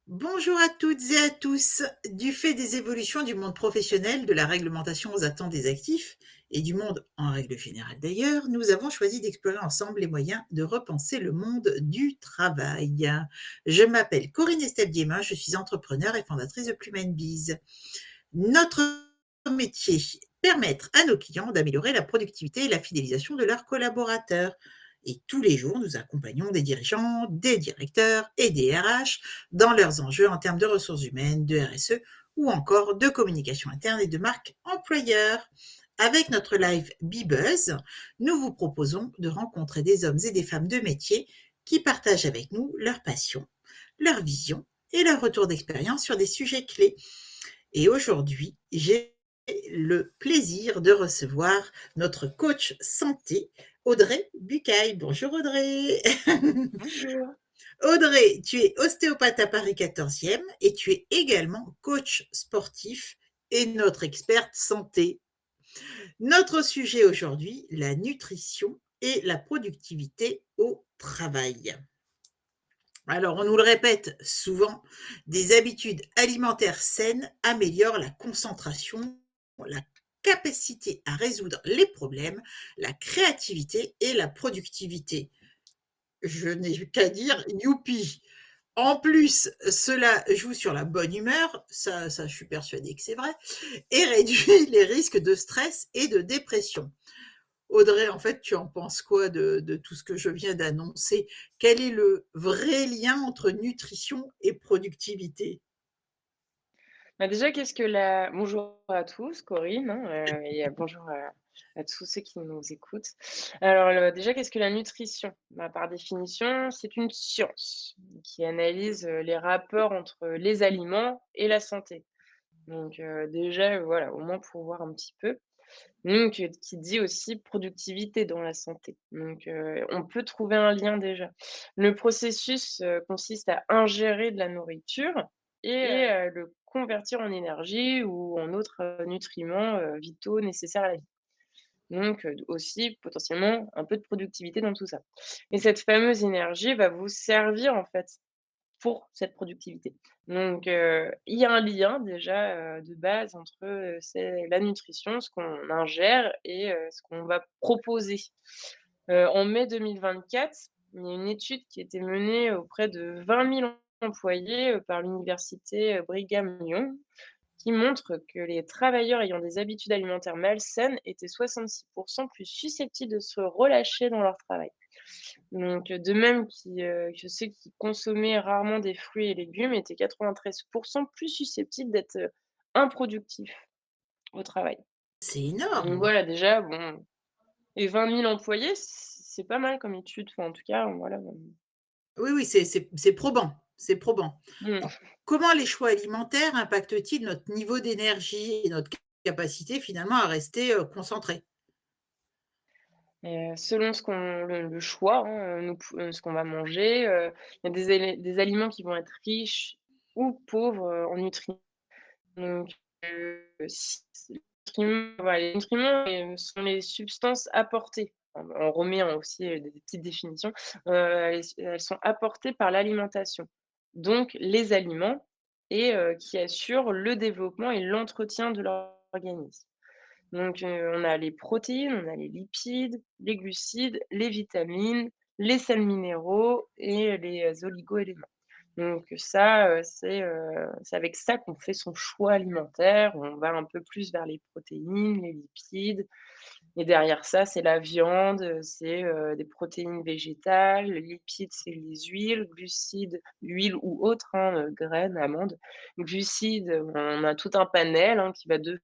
Bonjour à toutes et à tous. Du fait des évolutions du monde professionnel, de la réglementation aux attentes des actifs et du monde en règle générale d'ailleurs, nous avons choisi d'explorer ensemble les moyens de repenser le monde du travail. Je m'appelle Corinne Estelle-Diémin, je suis entrepreneure et fondatrice de Plume Biz. Notre métier, permettre à nos clients d'améliorer la productivité et la fidélisation de leurs collaborateurs. Et tous les jours, nous accompagnons des dirigeants, des directeurs et des RH dans leurs enjeux en termes de ressources humaines, de RSE ou encore de communication interne et de marque employeur. Avec notre live Bebuzz, nous vous proposons de rencontrer des hommes et des femmes de métier qui partagent avec nous leur passion, leur vision et leur retour d'expérience sur des sujets clés. Et aujourd'hui, j'ai le plaisir de recevoir notre coach santé, Audrey Bucaille. Bonjour Audrey. Bonjour. Audrey, tu es ostéopathe à Paris 14e et tu es également coach sportif et notre experte santé. Notre sujet aujourd'hui, la nutrition et la productivité au travail. Alors, on nous le répète souvent, des habitudes alimentaires saines améliorent la concentration, la capacité à résoudre les problèmes, la créativité et la productivité. Je n'ai qu'à dire youpi. En plus, cela joue sur la bonne humeur, ça je suis persuadée que c'est vrai, et réduit les risques de stress et de dépression. Audrey, en fait, tu en penses quoi de tout ce que je viens d'annoncer? Quel est le vrai lien entre nutrition et productivité? Déjà, qu'est-ce que la bonjour à tous, Corinne, hein, et bonjour à tous ceux qui nous écoutent. Alors, déjà, qu'est-ce que la nutrition? Par définition, c'est une science qui analyse, les rapports entre les aliments et la santé. Donc, déjà, voilà, au moins pour voir un petit peu. Donc, qui dit aussi productivité dans la santé. Donc, on peut trouver un lien déjà. Le processus, consiste à ingérer de la nourriture et le convertir en énergie ou en autres, nutriments, vitaux nécessaires à la vie. Donc, aussi potentiellement un peu de productivité dans tout ça. Et cette fameuse énergie va vous servir en fait pour cette productivité. Donc, il y a un lien déjà, de base entre, c'est la nutrition, ce qu'on ingère et ce qu'on va proposer. En mai 2024, il y a une étude qui a été menée auprès de 20 000 employés, par l'université, Brigham Young, qui montre que les travailleurs ayant des habitudes alimentaires malsaines étaient 66 plus susceptibles de se relâcher dans leur travail. Donc, de même que ceux qui consommaient rarement des fruits et légumes étaient 93 plus susceptibles d'être, improductifs au travail. C'est Donc énorme. voilà, déjà, bon, et 20 000 employés, c'est pas mal comme étude, enfin, en tout cas, voilà, Oui, oui, c'est probant, c'est probant. mmh. Alors, comment les choix alimentaires impactent-ils notre niveau d'énergie et notre capacité finalement à rester, concentrés? Et selon ce qu'on le choix, hein, nous pou ce qu'on va manger, il y a des aliments qui vont être riches ou pauvres, en nutriments. Donc, si voilà, les nutriments, sont les substances apportées. On remet, hein, aussi, des petites définitions. Elles sont apportées par l'alimentation. Donc les aliments et qui assurent le développement et l'entretien de l'organisme. Donc, on a les protéines, on a les lipides, les glucides, les vitamines, les sels minéraux et les, oligo-éléments. Donc ça, c'est avec ça qu'on fait son choix alimentaire. On va un peu plus vers les protéines, les lipides et derrière ça, c'est la viande, c'est, des protéines végétales, les lipides, c'est les huiles, glucides, huile ou autres, hein, graines, amandes. Glucides, on a tout un panel, hein, qui va de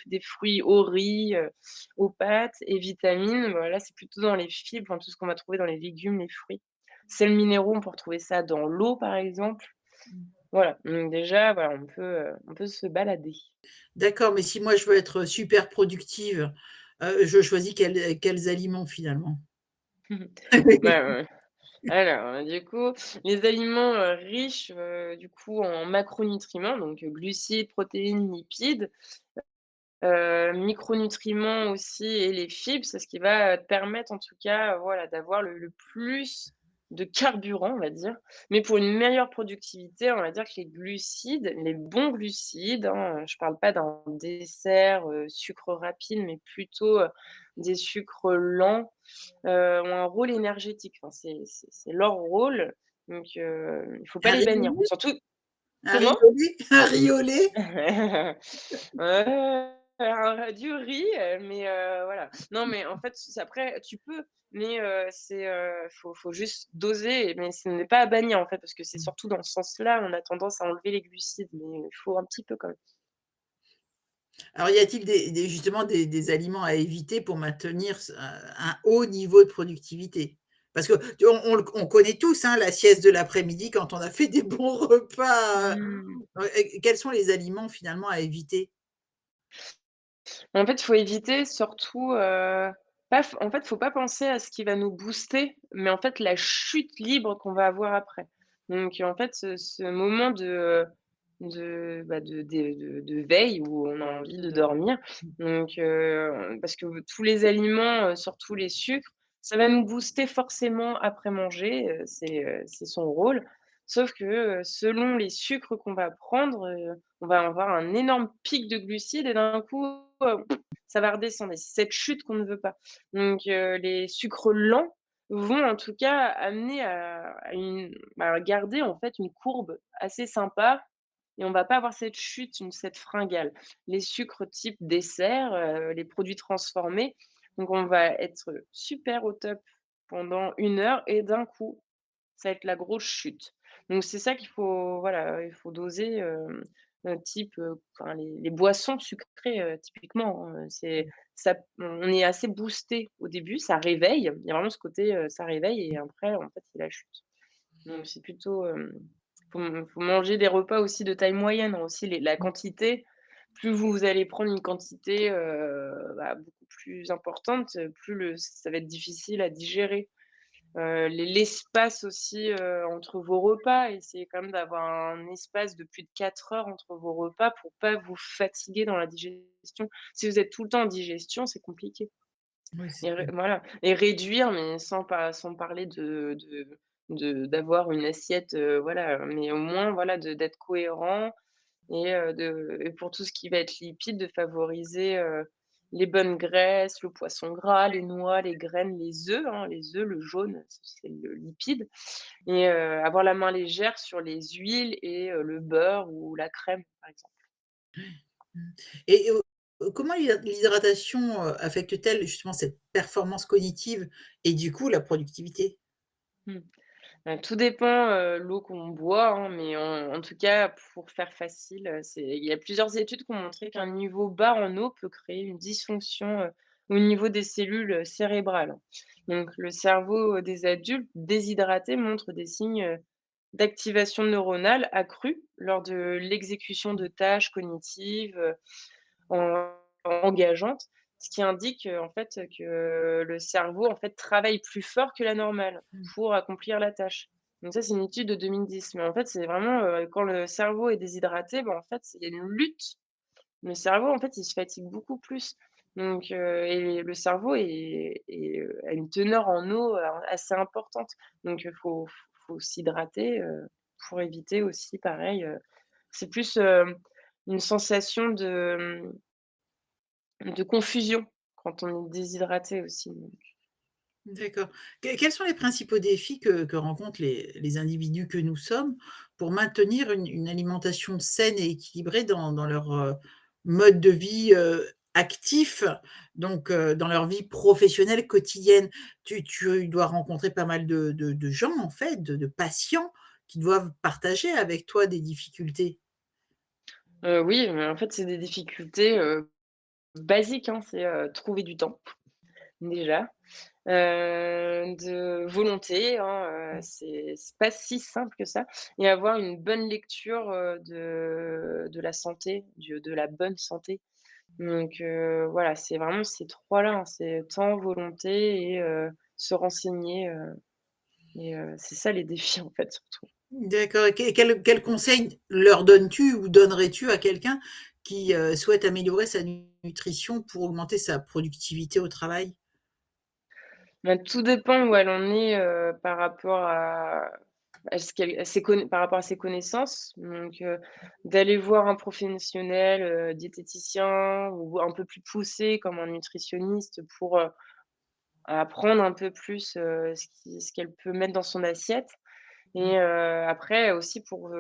des fruits au riz, aux pâtes et vitamines, voilà, c'est plutôt dans les fibres, enfin, tout ce qu'on va trouver dans les légumes, les fruits. Sels minéraux, on peut retrouver ça dans l'eau, par exemple. Voilà, donc déjà, voilà, on peut se balader. D'accord, mais si moi je veux être super productive, je choisis quels aliments finalement? Ouais, ouais. Alors, du coup, les aliments, riches, du coup, en macronutriments, donc glucides, protéines, lipides, micronutriments aussi et les fibres, c'est ce qui va, te permettre en tout cas, voilà, d'avoir le plus de carburant, on va dire. Mais pour une meilleure productivité, on va dire que les glucides, les bons glucides, hein, je parle pas d'un dessert, sucre rapide, mais plutôt, des sucres lents, ont un rôle énergétique. Enfin, c'est leur rôle, donc il faut pas Un les bannir. riolet? Surtout Un comment? riolet? Un riolet? Du riz, mais voilà. Non, mais en fait, c'est après tu peux, mais faut juste doser, mais ce n'est pas à bannir, en fait, parce que c'est surtout dans ce sens-là, on a tendance à enlever les glucides, mais il faut un petit peu quand même. Alors, y a-t-il des justement des aliments à éviter pour maintenir un haut niveau de productivité? Parce que tu on connaît tous, hein, la sieste de l'après-midi quand on a fait des bons repas, Mmh. quels sont les aliments finalement à éviter? En fait, il faut éviter surtout, pas f en fait, faut pas penser à ce qui va nous booster, mais en fait, la chute libre qu'on va avoir après. Donc en fait, ce moment de veille où on a envie de dormir, donc parce que tous les aliments, surtout les sucres, ça va nous booster forcément après manger, c'est son rôle. Sauf que, selon les sucres qu'on va prendre, on va avoir un énorme pic de glucides et d'un coup, ça va redescendre et c'est cette chute qu'on ne veut pas. Donc les sucres lents vont en tout cas amener à garder en fait une courbe assez sympa et on va pas avoir cette chute, cette fringale. Les sucres type dessert, les produits transformés, donc on va être super au top pendant 1 heure et d'un coup, ça va être la grosse chute. Donc c'est ça qu'il faut voilà, il faut doser, type, enfin les boissons sucrées, typiquement, hein, c'est ça on est assez boosté au début, ça réveille. Il y a vraiment ce côté, ça réveille et après, en fait, c'est la chute. Donc c'est plutôt, faut manger des repas aussi de taille moyenne, hein, aussi la quantité. Plus vous allez prendre une quantité, beaucoup plus importante, plus ça va être difficile à digérer. L'espace aussi, entre vos repas, essayez quand même d'avoir un espace de plus de 4 heures entre vos repas pour pas vous fatiguer dans la digestion. Si vous êtes tout le temps en digestion, c'est compliqué Oui, c'est et vrai. voilà et réduire, mais sans parler d'avoir une assiette, voilà, mais au moins, voilà, d'être cohérent et pour tout ce qui va être lipides, de favoriser, les bonnes graisses, le poisson gras, les noix, les graines, les œufs, le jaune, c'est le lipide et avoir la main légère sur les huiles et le beurre ou la crème, par exemple. Mmh. Et comment l'hydratation, affecte-t-elle justement cette performance cognitive et du coup la productivité? Mmh. Tout dépend, l'eau qu'on boit, hein, mais en tout cas, pour faire facile, il y a plusieurs études qui ont montré qu'un niveau bas en eau peut créer une dysfonction, au niveau des cellules, cérébrales. Donc le cerveau, des adultes déshydratés montre des signes, d'activation neuronale accrue lors de l'exécution de tâches cognitives, en engageantes, ce qui indique, en fait, que le cerveau, en fait, travaille plus fort que la normale Mmh. pour accomplir la tâche. Donc ça, c'est une étude de 2010. Mais en fait, c'est vraiment, quand le cerveau est déshydraté, ben, en fait, il y a une lutte. Le cerveau, en fait, il se fatigue beaucoup plus. Donc et le cerveau a une teneur en eau, assez importante. Donc faut s'hydrater, pour éviter aussi pareil, c'est plus, une sensation de confusion quand on est déshydraté aussi, D'accord. Quels sont les principaux défis que rencontrent les individus que nous sommes pour maintenir une alimentation saine et équilibrée dans leur, mode de vie, actif, donc dans leur vie professionnelle quotidienne? Tu dois rencontrer pas mal de gens en fait, de patients qui doivent partager avec toi des difficultés? Oui, mais en fait, c'est des difficultés, basiques, hein. C'est, trouver du temps déjà, de volonté, hein, c'est pas si simple que ça et avoir une bonne lecture, de la santé, de la bonne santé. Donc voilà, c'est vraiment ces 3 là, hein, c'est temps, volonté et se renseigner, et c'est ça les défis, en fait, surtout. D'accord, et quel conseil leur donnes-tu ou donnerais-tu à quelqu'un qui, souhaite améliorer sa nutrition pour augmenter sa productivité au travail? Bah, tout dépend où elle en est, par rapport à ce qu'elle à ses conna par rapport à ses connaissances. Donc, d'aller voir un professionnel, diététicien ou un peu plus poussé comme un nutritionniste pour, apprendre un peu plus, ce qu'elle peut mettre dans son assiette. Et après aussi pour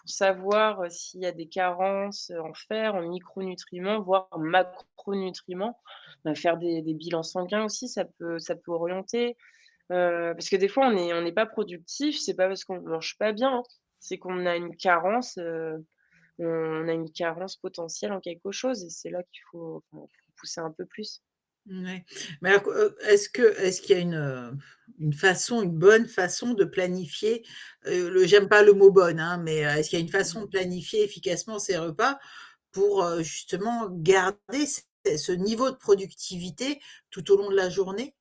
savoir, s'il y a des carences, en fer, en micronutriments, voire en macronutriments, bah, faire des bilans sanguins aussi, ça peut orienter. Parce que des fois on n'est pas productif, c'est pas parce qu'on mange pas bien, hein, c'est qu'on a une carence, on a une carence potentielle en quelque chose et c'est là qu'il faut pousser un peu plus. Ouais. Mais alors, est-ce qu'il y a une façon, une bonne façon de planifier, le j'aime pas le mot bonne, hein, mais, est-ce qu'il y a une façon de planifier efficacement ses repas pour, justement garder ce niveau de productivité tout au long de la journée?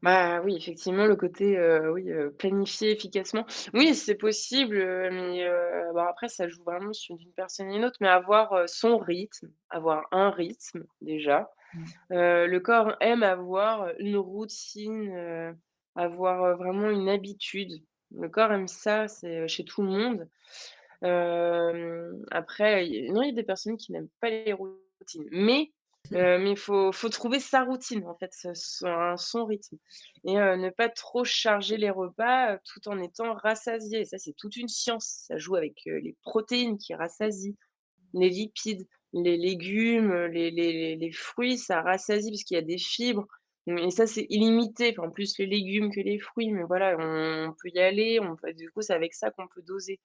Bah, oui, effectivement, le côté, oui, planifier efficacement. Oui, c'est possible, mais bon, après, ça joue vraiment sur d'une personne à une autre, mais avoir, son rythme, avoir un rythme, déjà. Mmh. Le corps aime avoir, une routine, avoir, vraiment une habitude. Le corps aime ça, c'est, chez tout le monde. Après, il y a des personnes qui n'aiment pas les routines, mais il faut trouver sa routine, en fait, son rythme et ne pas trop charger les repas, tout en étant rassasié. Ça, c'est toute une science. Ça joue avec, les protéines qui rassasient, les lipides, les légumes, les fruits, ça rassasie parce qu'il y a des fibres, et ça, c'est illimité. Enfin, en plus les légumes que les fruits, mais voilà, on peut y aller, on peut du coup, c'est avec ça qu'on peut doser.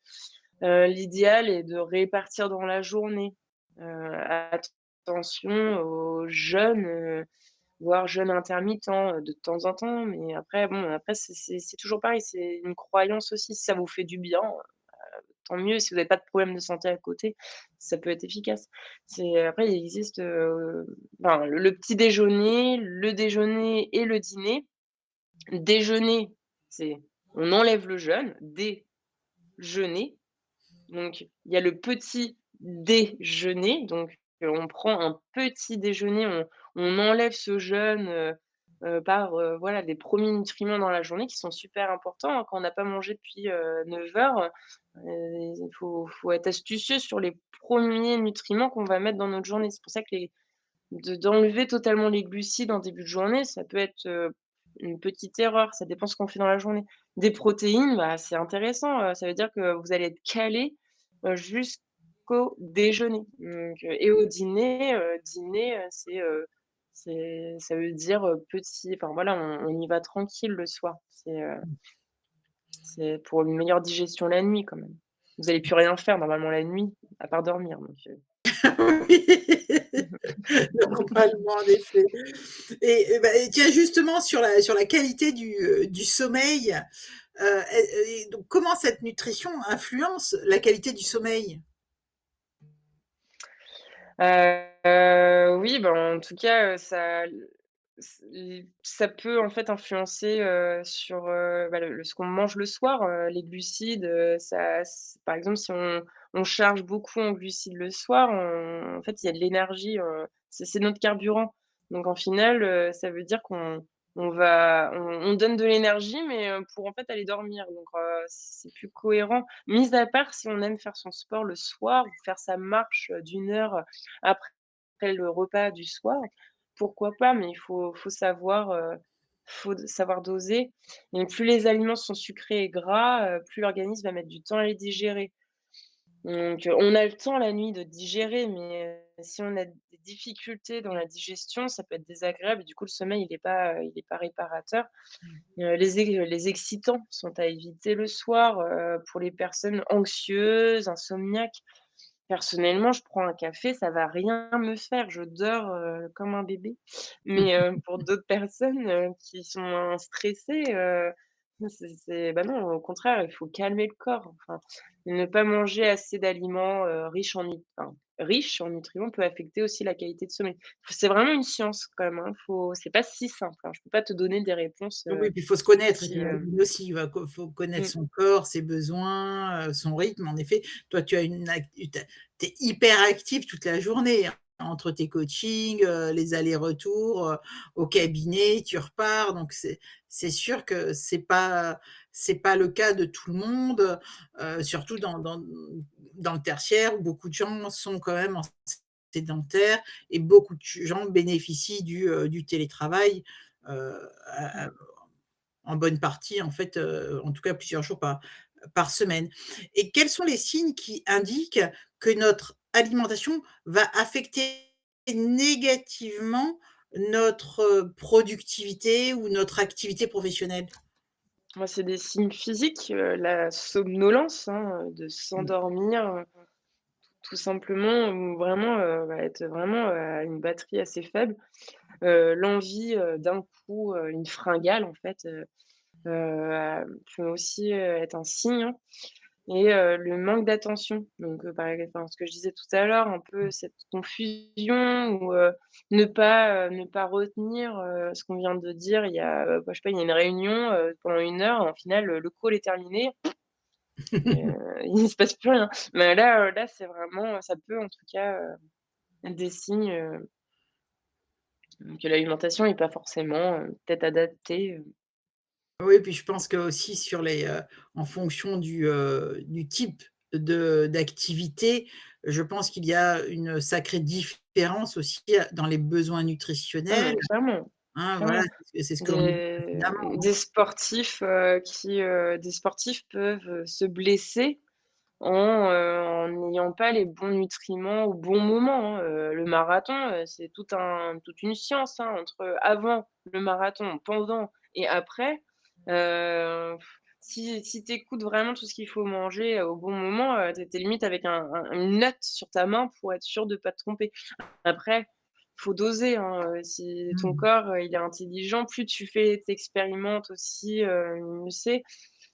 L'idéal est de répartir dans la journée. Attention au jeûne, voire jeûne intermittent, de temps en temps, mais après bon, après c'est toujours pareil, c'est une croyance aussi. Si ça vous fait du bien, tant mieux. Si vous n'avez pas de problème de santé à côté, ça peut être efficace. Après il existe, enfin le petit déjeuner, le déjeuner et le dîner. Déjeuner, c'est on enlève le jeûne, déjeuner. Donc, il y a le petit déjeuner, donc on prend un petit déjeuner, on enlève ce jeûne, par, voilà, des premiers nutriments dans la journée qui sont super importants, hein. Quand on n'a pas mangé depuis, 9 heures, il faut être astucieux sur les premiers nutriments qu'on va mettre dans notre journée. C'est pour ça que d'enlever totalement les glucides en début de journée, ça peut être, une petite erreur, ça dépend ce qu'on fait dans la journée. Des protéines, bah, c'est intéressant, ça veut dire que vous allez être calé, jusqu'au déjeuner. Donc, et au dîner, c'est ça veut dire, petit enfin voilà, on y va tranquille le soir. C'est pour une meilleure digestion la nuit quand même. Vous allez plus rien faire normalement la nuit, à part dormir, donc Oui, normalement, en effet. Et tiens, justement sur la qualité du sommeil, et donc comment cette nutrition influence la qualité du sommeil? Oui, ben, en tout cas, ça peut, en fait, influencer, sur, bah, ce qu'on mange le soir, les glucides, ça par exemple, si on charge beaucoup en glucides le soir, en fait, il y a de l'énergie, c'est notre carburant. Donc en final, ça veut dire qu'on donne de l'énergie, mais pour, en fait, aller dormir. Donc c'est plus cohérent. Mis à part si on aime faire son sport le soir ou faire sa marche, d'1 heure, après le repas du soir, pourquoi pas? Mais il faut savoir doser, et plus les aliments sont sucrés et gras, plus l'organisme va mettre du temps à les digérer. Donc, on a le temps la nuit de digérer, mais si on a des difficultés dans la digestion, ça peut être désagréable et du coup le sommeil il est pas réparateur. Les excitants sont à éviter le soir, pour les personnes anxieuses, insomniaques. Personnellement, je prends un café, ça va rien me faire, je dors, comme un bébé. Mais, pour d'autres personnes, qui sont stressées, bah, non, au contraire, il faut calmer le corps, enfin, ne pas manger assez d'aliments, riches en riche en nutriments peut affecter aussi la qualité de sommeil. C'est vraiment une science quand même, hein, c'est pas si simple, hein. Je peux pas te donner des réponses, Oui, puis il faut se connaître, qui, j'imagine aussi, faut connaître mmh, son corps, ses besoins, son rythme. En effet, toi, tu as une ac tu es hyper active toute la journée, hein, entre tes coachings, les allers-retours, au cabinet, tu repars, donc c'est sûr que c'est pas le cas de tout le monde, surtout dans le tertiaire où beaucoup de gens sont quand même en sédentaire et beaucoup de gens bénéficient du télétravail, à mmh. en bonne partie, en fait, en tout cas plusieurs jours par semaine. Et quels sont les signes qui indiquent que notre alimentation va affecter négativement notre, productivité ou notre activité professionnelle? Moi, c'est des signes physiques, la somnolence, hein, de Mmh. s'endormir, tout simplement ou vraiment, va être vraiment à une batterie assez faible. L'envie, d'un coup, une fringale en fait, peut aussi, être un signe, hein. Et le manque d'attention. Donc enfin, ce que je disais tout à l'heure, un peu cette confusion ou ne pas retenir, ce qu'on vient de dire. Il y a, bah, je sais pas, il y a une réunion, pendant 1 heure, au final, le call est terminé, il ne se passe plus rien. Mais là, là, c'est vraiment, ça peut en tout cas, être des signes, que l'alimentation est pas forcément, peut-être adaptée, Oui, puis je pense qu'aussi sur en fonction du type d'activité, je pense qu'il y a une sacrée différence aussi, dans les besoins ah nutritionnels, mais clairement, hein, voilà, clairement. c'est ce que l'on dit Des précédemment, hein. des sportifs, des sportifs peuvent, se blesser en n'ayant pas les bons nutriments au bon moment, hein. Le marathon, c'est toute une science, hein, entre avant le marathon, pendant et après. Si tu écoutes vraiment tout ce qu'il faut manger, au bon moment, tu es limite avec une note sur ta main pour être sûr de pas te tromper. Après, faut doser, hein, si ton Mmh. corps, il est intelligent, plus tu expérimentes aussi, mieux c'est.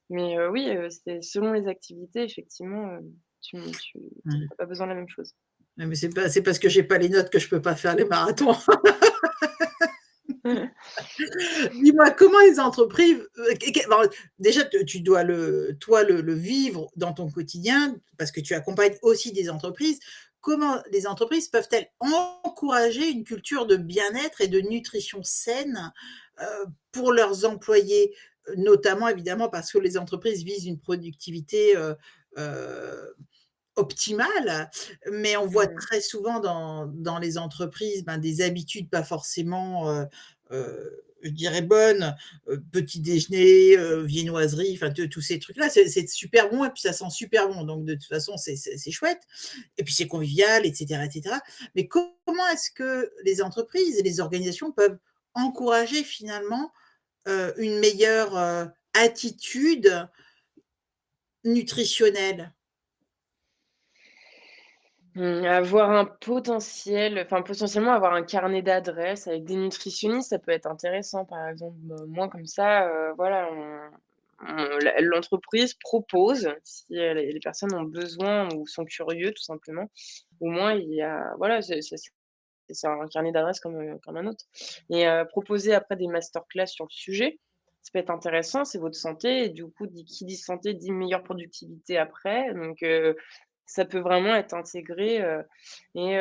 Mais oui, c'est selon les activités, effectivement, tu Mmh. as pas besoin de la même chose. Ouais, mais c'est parce que j'ai pas les notes que je peux pas faire les marathons. Dis-moi, comment les entreprises, bon, déjà tu dois toi le vivre dans ton quotidien parce que tu accompagnes aussi des entreprises. Comment les entreprises peuvent-elles encourager une culture de bien-être et de nutrition saine, pour leurs employés? Notamment évidemment parce que les entreprises visent une productivité, heu, optimale, mais on voit Mmh. très souvent dans les entreprises, ben, des habitudes pas forcément, je dirais bonnes, petit déjeuner, viennoiserie, enfin tous ces trucs-là, c'est super bon et puis ça sent super bon, donc de toute façon c'est chouette et puis c'est convivial et cetera. Mais comment est-ce que les entreprises et les organisations peuvent encourager finalement, une meilleure, attitude nutritionnelle? Avoir un potentiel enfin, potentiellement avoir un carnet d'adresses avec des nutritionnistes, ça peut être intéressant, par exemple. Moi comme ça, voilà, l'entreprise propose, si, les personnes ont besoin ou sont curieux tout simplement. Au moins il y a voilà, c'est un carnet d'adresses comme un autre et proposer après des masterclass sur le sujet, ça peut être intéressant, c'est votre santé et du coup, qui dit santé dit meilleure productivité après donc ça peut vraiment être intégré, et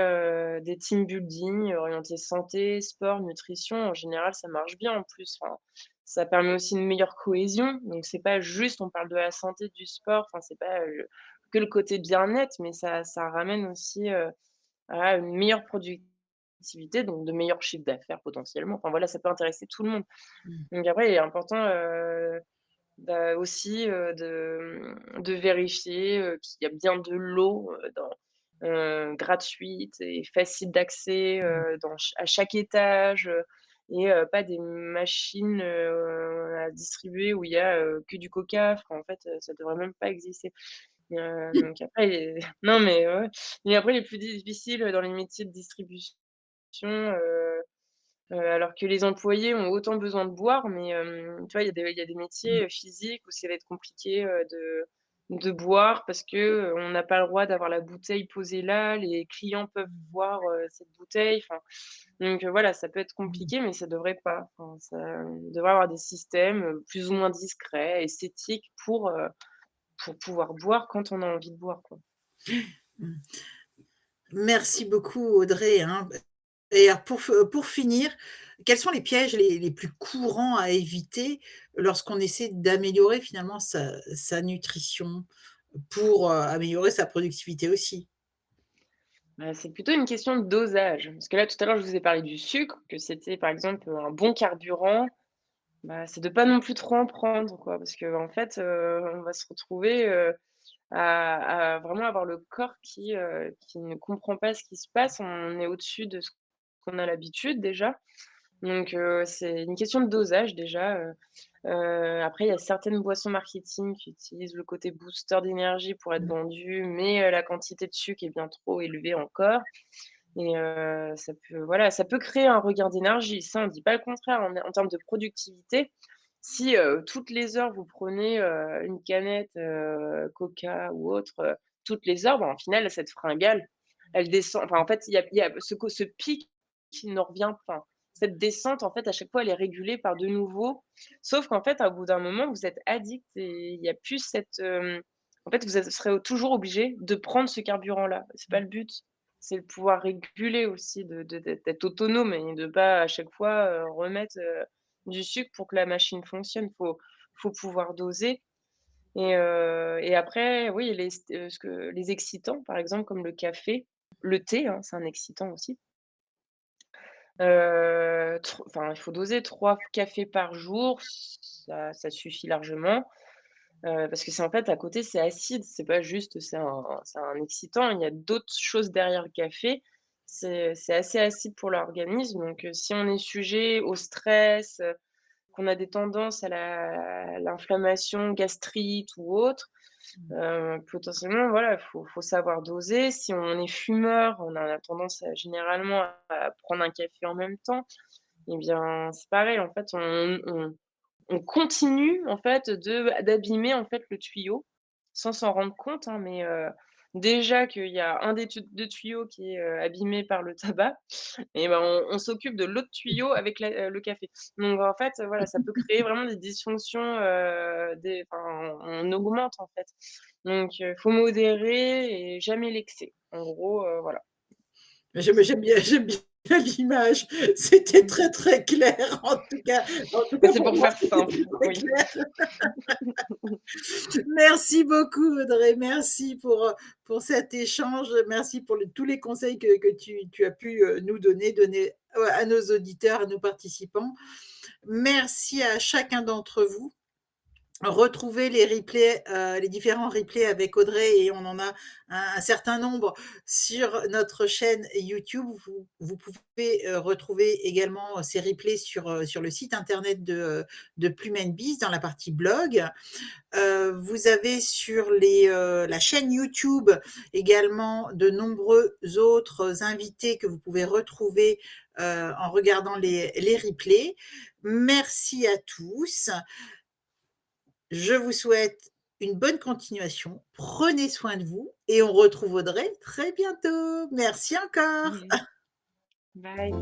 des team building orientés santé, sport, nutrition, en général, ça marche bien en plus, enfin, ça permet aussi une meilleure cohésion donc c'est pas juste on parle de la santé, du sport, enfin, c'est pas, que le côté bien-être mais ça ramène aussi, à une meilleure productivité, donc de meilleurs chiffres d'affaires potentiellement. Enfin voilà, ça peut intéresser tout le monde. Mmh. Donc après, il est important, bah, aussi, de vérifier, qu'il y a bien de l'eau, gratuite et facile d'accès, à chaque étage, et pas des machines, à distribuer où il y a, que du coca. Enfin, en fait, ça devrait même pas exister. Donc après non mais ouais, mais après les plus difficiles, dans les métiers de distribution, alors que les employés ont autant besoin de boire, mais tu vois, il y a des métiers, physiques où ça va être compliqué, de boire parce que, on n'a pas le droit d'avoir la bouteille posée là, les clients peuvent voir, cette bouteille, enfin donc voilà, ça peut être compliqué, mais ça devrait pas. Enfin, ça on devrait avoir des systèmes, plus ou moins discrets, esthétiques pour pouvoir boire quand on a envie de boire, quoi. Mmh. Merci beaucoup Audrey, hein. Et alors pour finir, quels sont les pièges les plus courants à éviter lorsqu'on essaie d'améliorer finalement sa nutrition pour, améliorer sa productivité aussi? Bah, c'est plutôt une question de dosage. Parce que là, tout à l'heure, je vous ai parlé du sucre, que c'était, par exemple, un bon carburant. Bah, c'est de pas non plus trop en prendre, quoi. Parce qu'en fait, on va se retrouver, à vraiment avoir le corps qui ne comprend pas ce qui se passe. On est au-dessus de ce qu'on a l'habitude déjà. Donc c'est une question de dosage déjà, après il y a certaines boissons marketing qui utilisent le côté booster d'énergie pour être Mmh. vendues, mais la quantité de sucre est bien trop élevée encore et ça peut voilà, ça peut créer un regain d'énergie. Ça, on ne dit pas le contraire. En termes de productivité, si, toutes les heures vous prenez, une canette, Coca ou autre, toutes les heures, bah, en final, cette fringale, elle descend enfin, en fait, il y a ce pic qui ne revient enfin, cette descente, en fait, à chaque fois, elle est régulée par de nouveau. Sauf qu'en fait, au bout d'un moment, vous êtes addict et il y a plus cette, en fait, serez toujours obligé de prendre ce carburant-là. C'est pas le but. C'est de pouvoir réguler aussi, d'être autonome et de pas à chaque fois, remettre, du sucre pour que la machine fonctionne. Faut pouvoir doser et après oui, les excitants, par exemple, comme le café, le thé, hein, c'est un excitant aussi. Enfin, il faut doser 3 cafés par jour, ça suffit largement, parce que c'est en fait, à côté, c'est acide, c'est pas juste c'est un excitant, il y a d'autres choses derrière le café. C'est assez acide pour l'organisme, donc si on est sujet au stress, qu'on a des tendances à l'inflammation, gastrite ou autre, potentiellement, voilà, faut savoir doser. Si on est fumeur, on a tendance généralement à prendre un café en même temps et bien, c'est pareil, en fait, on continue, en fait, d'abîmer, en fait, le tuyau sans s'en rendre compte, hein, mais déjà qu'il y a un des 2 tuyaux qui est, abîmé par le tabac et ben, on s'occupe de l'autre tuyau avec le café. Donc en fait, voilà, ça peut créer vraiment des dysfonctions, enfin, on augmente, en fait. Donc faut modérer et jamais l'excès. En gros, voilà. J'aime bien l'image. C'était très, très clair en tout Mais cas c'est pour pour moi, faire c'était simple, très, très oui. clair. Merci beaucoup Audrey, merci pour cet échange. Merci pour tous les conseils que tu as pu, nous donner, à nos auditeurs, à nos participants. Merci à chacun d'entre vous. Retrouvez les replays, les différents replays avec Audrey et on en a un certain nombre sur notre chaîne YouTube. Vous pouvez, retrouver également ces replays sur le site internet de Plume Biz dans la partie blog. Vous avez sur la chaîne YouTube également de nombreux autres invités que vous pouvez retrouver, en regardant les replays. Merci à tous. Je vous souhaite une bonne continuation. Prenez soin de vous et on retrouve Audrey très bientôt. Merci encore. Bye.